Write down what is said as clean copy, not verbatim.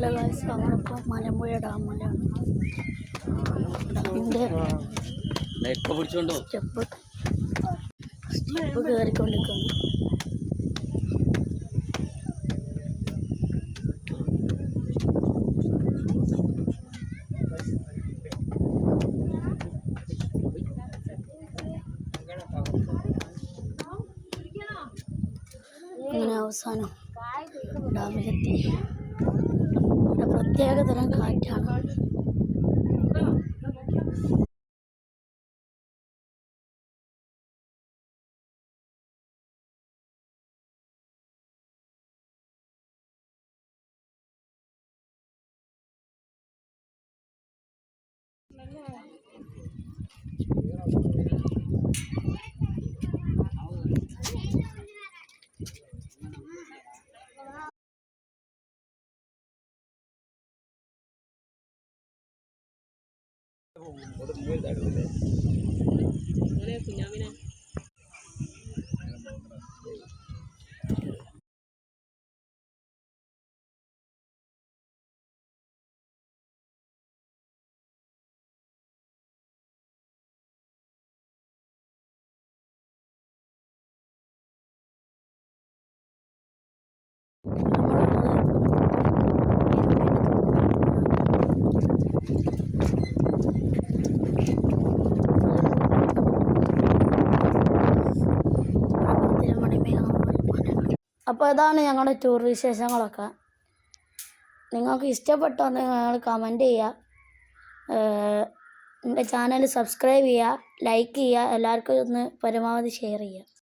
Hello guys, നമ്മളിപ്പോൾ മലമ്പുഴ ഡാമിലാണ്. ഡാമിൻ്റെ step കയറിക്കൊണ്ടിരിക്കുന്നു. അങ്ങനെ അവസാനം ഡാമിലെത്തി. ഇവിടെ പ്രത്യേകതരം കാറ്റാണ്. അപ്പോൾ ഇതാണ് ഞങ്ങളുടെ ടൂർ വിശേഷങ്ങളൊക്കെ. നിങ്ങൾക്ക് ഇഷ്ടപ്പെട്ടോ എന്ന് നിങ്ങൾ കമൻറ്റ് ചെയ്യുക. എൻ്റെ ചാനൽ സബ്സ്ക്രൈബ് ചെയ്യുക, ലൈക്ക് ചെയ്യുക, എല്ലാവർക്കും ഒന്ന് പരമാവധി ഷെയർ ചെയ്യുക.